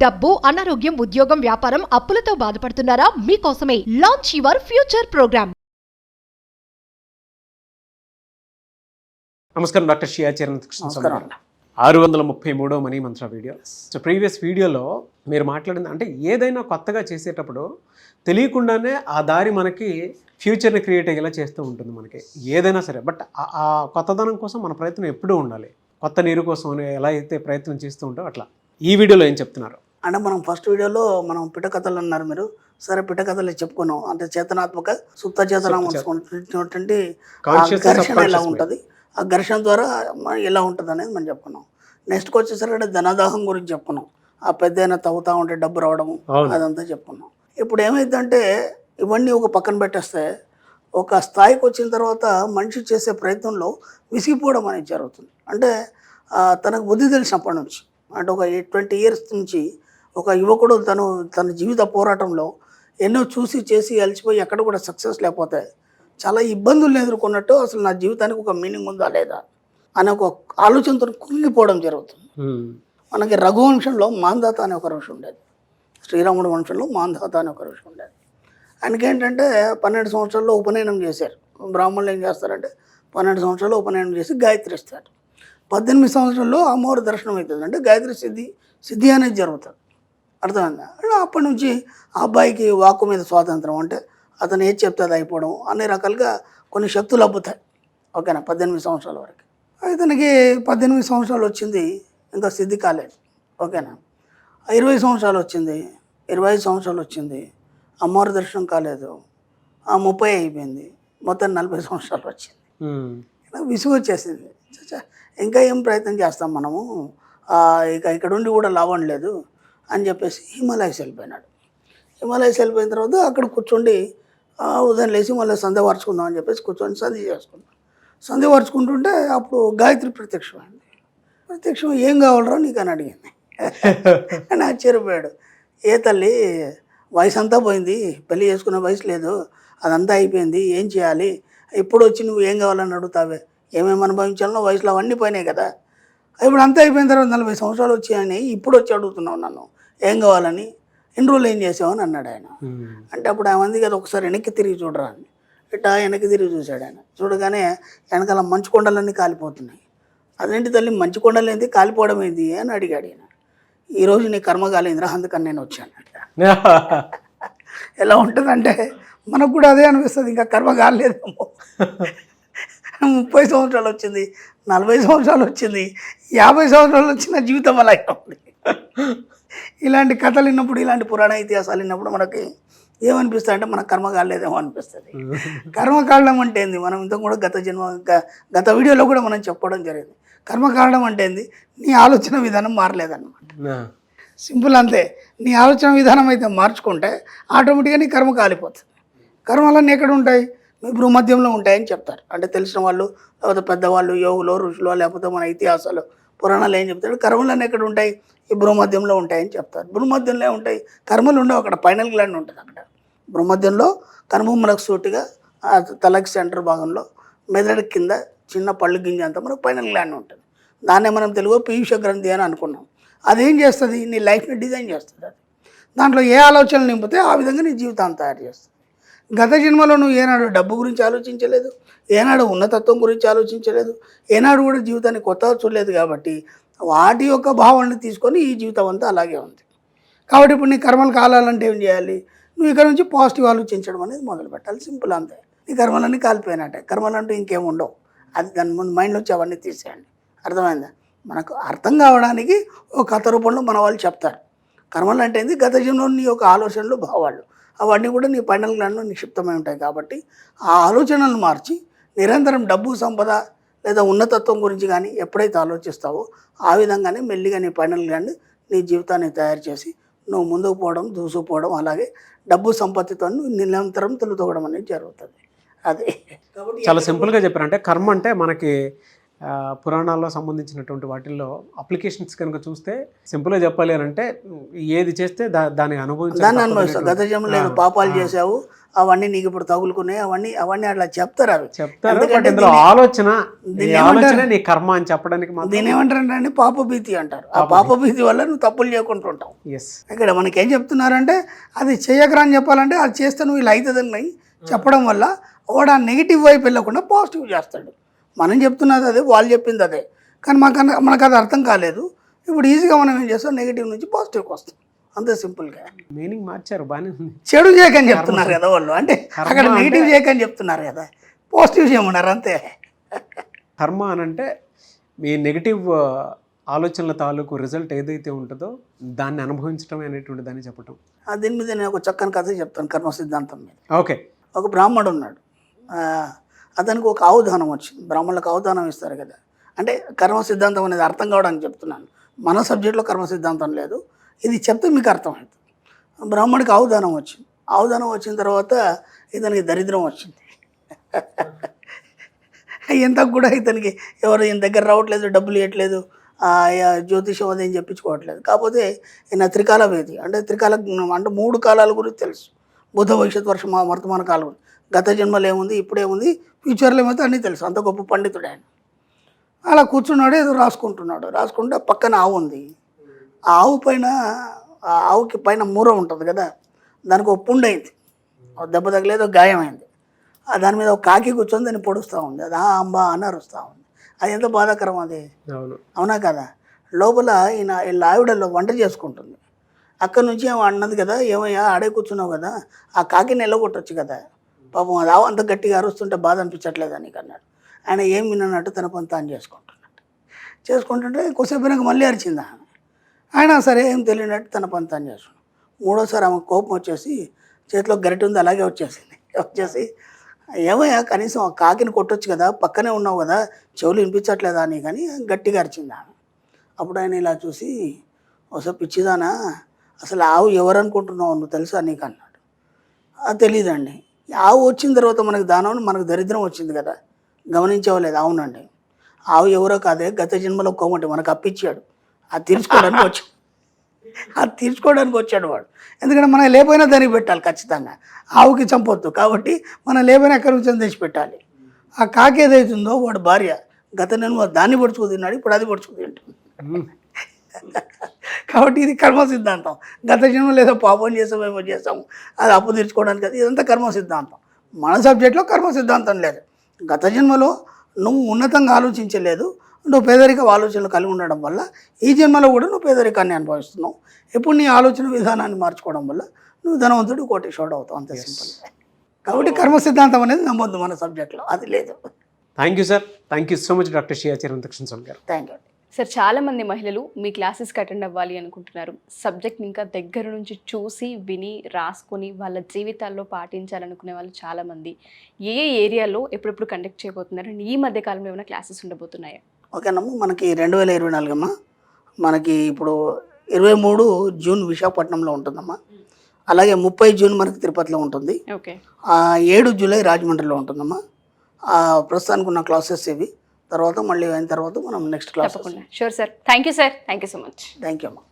డబ్బు, అనారోగ్యం, ఉద్యోగం, వ్యాపారం, అప్పులతో బాధపడుతున్నారా? మీకోసమే లాంచ్ యువర్ ఫ్యూచర్ ప్రోగ్రామ్. నమస్కారం డాక్టర్ షియా చరణ్. నమస్కారం. 633వ మనీ మంత్ర వీడియో. సో ప్రీవియస్ వీడియోలో మీరు మాట్లాడింది అంటే ఏదైనా కొత్తగా చేసేటప్పుడు తెలియకుండానే ఆ దారి మనకి ఫ్యూచర్ని క్రియేట్ అయ్యేలా చేస్తూ ఉంటుంది మనకి ఏదైనా సరే. బట్ ఆ కొత్తదనం కోసం మన ప్రయత్నం ఎప్పుడూ ఉండాలి. కొత్త నీరు కోసం ఎలా అయితే ప్రయత్నం చేస్తూ ఉంటాం అట్లా ఈ వీడియోలో ఏం చెప్తున్నారు అంటే మనం ఫస్ట్ వీడియోలో మనం పిట్టకథలు అన్నారు మీరు. సరే పిట్టకథలు చెప్పుకున్నాం. అంటే చేతనాత్మక సుప్త చేతన మనసుకున్నటువంటి ఘర్షణ ఎలా ఉంటుంది, ఆ ఘర్షణ ద్వారా ఎలా ఉంటుంది అనేది మనం చెప్పుకున్నాం. నెక్స్ట్కి వచ్చేసరికి ధనదాహం గురించి చెప్పుకున్నాం. ఆ పెద్ద తవ్వుతూ ఉంటే డబ్బు రావడము అదంతా చెప్పుకున్నాం. ఇప్పుడు ఏమైందంటే ఇవన్నీ ఒక పక్కన పెట్టేస్తే ఒక స్థాయికి వచ్చిన తర్వాత మనిషి చేసే ప్రయత్నంలో విసిగిపోవడం అనేది జరుగుతుంది. అంటే తనకు బుద్ధి తెలిసినప్పటి నుంచి, అంటే ఒక 20 years నుంచి ఒక యువకుడు తన జీవిత పోరాటంలో ఎన్నో చూసి చేసి అలసిపోయి ఎక్కడ కూడా సక్సెస్ లేకపోతే చాలా ఇబ్బందులను ఎదుర్కొన్నట్టు అసలు నా జీవితానికి ఒక మీనింగ్ ఉందా లేదా అనే ఒక ఆలోచనతో కుంగిపోవడం జరుగుతుంది. మనకి రఘువంశంలో మాంధాత అనే ఒక ఋషి ఉండేది. శ్రీరాముడి వంశంలో మాంధాత అనే ఒక ఋషి ఉండేది. ఆయనకి ఏంటంటే 12 సంవత్సరాల్లో ఉపనయనం చేశారు. బ్రాహ్మణులు ఏం చేస్తారంటే 12 సంవత్సరాల్లో ఉపనయనం చేసి గాయత్రి ఇస్తారు. 18 సంవత్సరాల్లో అమ్మవారి దర్శనం అవుతుంది. అంటే గాయత్రి సిద్ధి అనేది జరుగుతుంది. అర్థమైందా? అప్పటి నుంచి ఆ అబ్బాయికి వాక్కు మీద స్వాతంత్రం, అంటే అతను ఏది చెప్తే అది అయిపోవడం, అన్ని రకాలుగా కొన్ని శక్తులు అబ్బుతాయి. ఓకేనా? 18 సంవత్సరాల వరకు. ఇతనికి 18 సంవత్సరాలు వచ్చింది, ఇంకా సిద్ధి కాలేదు. ఓకేనా? 20 సంవత్సరాలు వచ్చింది, 25 సంవత్సరాలు వచ్చింది, అమ్మవారి దర్శనం కాలేదు. 30 అయిపోయింది, మొత్తం 40 సంవత్సరాలు వచ్చింది. విసుగు వచ్చేసింది. ఇంకా ఏం ప్రయత్నం చేస్తాం మనము, ఇక ఇక్కడ ఉండి కూడా లాభం లేదు అని చెప్పేసి హిమాలయస్ వెళ్ళిపోయినాడు. హిమాలయస్ వెళ్ళిపోయిన తర్వాత అక్కడ కూర్చోండి ఉదయం లేచి మళ్ళీ సంధ్య వార్చుకుందాం అని చెప్పేసి కూర్చొని సంధ్య చేసుకున్నాం. సంధ్య వార్చుకుంటుంటే అప్పుడు గాయత్రి ప్రత్యక్షమైంది. ప్రత్యక్షం ఏం కావాలరా నీకు అని అడిగింది. అని ఆశ్చర్యపోయాడు. ఏ తల్లి, వయసు అంతా పోయింది, పెళ్ళి చేసుకునే వయసు లేదు, అదంతా అయిపోయింది, ఏం చేయాలి, ఇప్పుడు వచ్చి నువ్వు ఏం కావాలని అడుగుతావే, ఏమేమి అనుభవించాలనో వయసులో అవన్నీ పోయినాయి కదా, ఇప్పుడు అంతా అయిపోయిన తర్వాత 40 సంవత్సరాలు వచ్చాయని ఇప్పుడు వచ్చి అడుగుతున్నావు నన్ను ఏం కావాలని, ఎన్ని రోజులు ఏం చేసావని అన్నాడు ఆయన. అంటే అప్పుడు ఆయన మంది కదా ఒకసారి వెనక్కి తిరిగి చూడరా అని. ఇట్టా వెనక్కి తిరిగి చూశాడు ఆయన. చూడగానే వెనకాల మంచు కొండలన్నీ కాలిపోతున్నాయి. అదేంటి తల్లి మంచు కొండలు ఏంటి, కాలిపోవడం ఏంటి అని అడిగాడు ఆయన. ఈరోజు నీ కర్మ కాలేదురా, అందుకని నేను వచ్చాను. ఎలా ఉంటుందంటే మనకు కూడా అదే అనిపిస్తుంది, ఇంకా కర్మ కాలేదేమో. 30 సంవత్సరాలు వచ్చింది, 40 సంవత్సరాలు వచ్చింది, 50 సంవత్సరాలు వచ్చిన జీవితం అలా ఉంది. ఇలాంటి కథలు విన్నప్పుడు, ఇలాంటి పురాణ ఇతిహాసాలు విన్నప్పుడు మనకి ఏమనిపిస్తుంది అంటే మన కర్మ కాలేదేమో అనిపిస్తుంది. కర్మ కారణం అంటే ఏంది, మనం ఇంత కూడా గత వీడియోలో కూడా మనం చెప్పుకోవడం జరిగింది. కర్మ కారణం అంటే ఏంది, నీ ఆలోచన విధానం మారలేదన్నమాట. సింపుల్ అంతే. నీ ఆలోచన విధానం అయితే మార్చుకుంటే ఆటోమేటిక్గా నీ కర్మ కాలిపోతుంది. కర్మలన్నీ ఎక్కడ ఉంటాయి, మీ భూమధ్యంలో ఉంటాయని చెప్తారు. అంటే తెలిసిన వాళ్ళు, లేకపోతే పెద్దవాళ్ళు, యోగులు, ఋషులు, లేకపోతే మన ఇతిహాసాలు, పురాణాలు ఏం చెప్తారు, కర్మలన్నీ ఎక్కడ ఉంటాయి, ఈ భూమధ్యంలో ఉంటాయని చెప్తారు. భూమధ్యంలో ఉంటాయి కర్మలు ఉండవు, అక్కడ పైనల్ గ్లాండ్ ఉంటుంది. అక్కడ భూమధ్యంలో కనుబొమ్మలకు సూటిగా తలకి సెంటర్ భాగంలో మెదడు కింద చిన్న పళ్ళు గింజ అంతా మనకు పైనల్ గ్లాండ్ ఉంటుంది. దాన్నే మనం తెలుగు పీయూష గ్రంథి అని అనుకున్నాం. అదేం చేస్తుంది, నీ లైఫ్ని డిజైన్ చేస్తుంది. అది దాంట్లో ఏ ఆలోచనలు నింపితే ఆ విధంగా నీ జీవితాన్ని తయారు చేస్తుంది. గత జన్మలో నువ్వు ఏనాడు డబ్బు గురించి ఆలోచించలేదు, ఏనాడు ఉన్నతత్వం గురించి ఆలోచించలేదు, ఏనాడు కూడా జీవితాన్ని కొత్తగా చూడలేదు. కాబట్టి వాటి యొక్క భావాన్ని తీసుకొని ఈ జీవితం అంతా అలాగే ఉంది. కాబట్టి ఇప్పుడు నీ కర్మలు కాలాలంటే ఏం చేయాలి, నువ్వు ఇక్కడ నుంచి పాజిటివ్ ఆలోచించడం అనేది మొదలు పెట్టాలి. సింపుల్ అంతే. నీ కర్మలన్నీ కాలిపోయినట్టే. కర్మలు అంటూ ఇంకేం ఉండవు. అది దాని ముందు మైండ్లో వచ్చి అవన్నీ తీసేయండి. అర్థమైందా? మనకు అర్థం కావడానికి ఒక కథ రూపంలో మన వాళ్ళు చెప్తారు. కర్మలు అంటే ఏంది, గత జన్మలో నీ యొక్క ఆలోచనలు, భావాలు అవన్నీ కూడా నీ పైనల్ గ్లాండ్లో నిక్షిప్తమై ఉంటాయి. కాబట్టి ఆ ఆలోచనలు మార్చి నిరంతరం డబ్బు, సంపద లేదా ఉన్నతత్వం గురించి కానీ ఎప్పుడైతే ఆలోచిస్తావో ఆ విధంగానే మెల్లిగా నీ పైనల్ గ్లాండ్ నీ జీవితాన్ని తయారు చేసి నువ్వు ముందుకు పోవడం, దూసుకుపోవడం, అలాగే డబ్బు సంపత్తితో నిరంతరం తొలుతోగడం అనేది జరుగుతుంది. అదే చాలా సింపుల్గా చెప్పారంటే కర్మ అంటే మనకి పురాణాల్లో సంబంధించినటువంటి వాటిల్లో అప్లికేషన్స్ కనుక చూస్తే సింపుల్గా చెప్పాలి అని అంటే ఏది చేస్తే దాన్ని దాన్ని అనుభవిస్తావు. గత జన్మలో లేదు పాపాలు చేసావు, అవన్నీ నీకు ఇప్పుడు తగులుకున్నాయి, అవన్నీ అట్లా చెప్తారు. అవి చెప్తారు. బట్ ఇందులో ఆలోచన నీ కర్మ అని చెప్పడానికి దీని ఏమంటారంటే పాపభీతి అంటారు. ఆ పాపభీతి వల్ల నువ్వు తప్పులు చేయకుండా ఉంటావు. ఇక్కడ మనకి ఏం చెప్తున్నారంటే అది చేయకరా అని చెప్పాలంటే అది చేస్తే నువ్వు ఇలా అవుతుందని చెప్పడం వల్ల వాడు ఆ నెగిటివ్ వైపు వెళ్ళకుండా పాజిటివ్ చేస్తాడు. మనం చెప్తున్నది అదే, వాళ్ళు చెప్పింది అదే, కానీ మనకు అది అర్థం కాలేదు. ఇప్పుడు ఈజీగా మనం ఏం చేస్తాం, నెగిటివ్ నుంచి పాజిటివ్కి వస్తాం. అంతే సింపుల్గా. మీనింగ్ మార్చారు, బాగానే ఉంది. చెడు చేయకని చెప్తున్నారు కదా వాళ్ళు, అంటే అక్కడ నెగిటివ్ చేయకని చెప్తున్నారు కదా, పాజిటివ్ చేయమన్నారు అంతే. కర్మ అని అంటే మీ నెగిటివ్ ఆలోచనల తాలూకు రిజల్ట్ ఏదైతే ఉంటుందో దాన్ని అనుభవించడం అనేటువంటి దాన్ని చెప్పటం. దీని మీద నేను ఒక చక్కని కథ చెప్తాను కర్మ సిద్ధాంతం మీద. ఓకే. ఒక బ్రాహ్మడు ఉన్నాడు, అతనికి ఒక ఆవుదానం వచ్చింది. బ్రాహ్మణులకు ఆవుదానం ఇస్తారు కదా, అంటే కర్మ సిద్ధాంతం అనేది అర్థం కావడానికి చెప్తున్నాను. మన సబ్జెక్ట్లో కర్మ సిద్ధాంతం లేదు, ఇది చెప్తే మీకు అర్థమవుతుంది. బ్రాహ్మడికి ఆవుదానం వచ్చింది. ఆవుదానం వచ్చిన తర్వాత ఇతనికి దరిద్రం వచ్చింది. ఎంత కూడా ఇతనికి ఎవరు ఈయన దగ్గర రావట్లేదు, డబ్బులు ఇవ్వట్లేదు, జ్యోతిషం అదేం చెప్పించుకోవట్లేదు. కాకపోతే ఈయన త్రికాలవేది, అంటే అంటే 3 కాలాల గురించి తెలుసు. భూత భవిష్యత్ వర్తమాన కాలం, గత జన్మలో ఏముంది, ఇప్పుడేముంది, ఫ్యూచర్లో ఏమైతే అన్నీ తెలుసు. అంత గొప్ప పండితుడు ఆయన. అలా కూర్చున్నాడు, ఏదో రాసుకుంటే పక్కన ఆవు ఉంది. ఆ ఆవుకి పైన మూర ఉంటుంది కదా, దానికి ఒక పుండు అయింది, దెబ్బ తగలేదో గాయమైంది. దాని మీద ఒక కాకి కూర్చొని దాన్ని పొడుస్తూ ఉంది. అది అంబా అని అరుస్తూ ఉంది. అది ఎంత బాధాకరం అది, అవునా కదా. లోపల వీళ్ళ ఆవిడలో వంట చేసుకుంటుంది. అక్కడి నుంచి ఏమో అన్నది కదా, ఏమయ్యా ఆడే కూర్చున్నావు కదా, ఆ కాకిని ఎల్లగొట్టచ్చు కదా, పాపం అది అంత గట్టిగా అరుస్తుంటే బాధ అనిపించట్లేదు నీకు అన్నాడు. ఆయన ఏం విన్నట్టు తన పని తాను చేసుకుంటుంటే కొద్దిసేపు మళ్ళీ అరిచింది ఆయన. సరే ఏం తెలియనట్టు తన పని తాను చేసుకున్నాడు. 3వసారి ఆమె కోపం వచ్చేసి చేతిలో గరిటె ఉంది అలాగే వచ్చేసి ఏమయ్యా కనీసం ఆ కాకిని కొట్టొచ్చు కదా, పక్కనే ఉన్నావు కదా, చెవులు వినిపించట్లేదా అని, కానీ గట్టిగా అరిచింది ఆమె. అప్పుడు ఆయన ఇలా చూసి, ఒకసారి పిచ్చిదానా, అసలు ఆవు ఎవరు అనుకుంటున్నావు నువ్వు తెలుసా నీకు అన్నాడు. తెలీదండి. ఆవు వచ్చిన తర్వాత మనకు దానం, మనకు దరిద్రం వచ్చింది కదా, గమనించవలేదు. అవునండి, ఆవు ఎవరో కాదే, గత జన్మలో కోమటి మనకు అప్పిచ్చాడు, అది తీర్చుకోవడానికి వచ్చాడు వాడు. ఎందుకంటే మనం లేపోయినా దానికి పెట్టాలి ఖచ్చితంగా, ఆవుకి చంపొద్దు కాబట్టి మనం లేపోయినా ఎక్కడి నుంచి తెచ్చి పెట్టాలి. ఆ కాకి ఏదైతుందో వాడు భార్య గత జన్మ దాన్ని పొడుచుకు తిన్నాడు, ఇప్పుడు అది పొడుచుకు తింటుంది. కాబట్టి ఇది కర్మ సిద్ధాంతం. గత జన్మ లేదో పాపం చేసామేమో చేసాము, అది అప్పు తీర్చుకోవడానికి, అది ఇదంతా కర్మ సిద్ధాంతం. మన సబ్జెక్ట్లో కర్మ సిద్ధాంతం లేదు. గత జన్మలో నువ్వు ఉన్నతంగా ఆలోచించలేదు, నువ్వు పేదరిక ఆలోచనలు కలిగి ఉండడం వల్ల ఈ జన్మలో కూడా నువ్వు పేదరికాన్ని అనుభవిస్తున్నావు. ఎప్పుడు నీ ఆలోచన విధానాన్ని మార్చుకోవడం వల్ల నువ్వు ధనవంతుడు కోటీశ్వరుడు అవుతావు, అంతే సింపుల్. కాబట్టి కర్మ సిద్ధాంతం అనేది నమ్మొద్దు మన సబ్జెక్ట్లో, అది లేదు. Thank you sir, thank you so much doctor Shri Chiranthakrishna Swami గారు. Thank you sir. చాలామంది మహిళలు మీ క్లాసెస్కి అటెండ్ అవ్వాలి అనుకుంటున్నారు, సబ్జెక్ట్ని ఇంకా దగ్గర నుంచి చూసి విని రాసుకొని వాళ్ళ జీవితాల్లో పాటించాలనుకునే వాళ్ళు చాలామంది. ఏ ఏరియాలో ఎప్పుడెప్పుడు కండక్ట్ చేయబోతున్నారు, ఈ మధ్య కాలంలో ఏమైనా క్లాసెస్ ఉండబోతున్నాయా? ఓకేనమ్మా, మనకి 2024 అమ్మా, మనకి ఇప్పుడు 23 జూన్ విశాఖపట్నంలో ఉంటుందమ్మా, అలాగే 30 జూన్ మనకి తిరుపతిలో ఉంటుంది, 7 జూలై రాజమండ్రిలో ఉంటుందమ్మా. ప్రస్తుతానికి ఉన్న క్లాసెస్ ఇవి. తర్వాత మళ్ళీ అయిన తర్వాత మనం next class. Sure sir. Thank you sir, thank you so much. Thank you అమ్మా.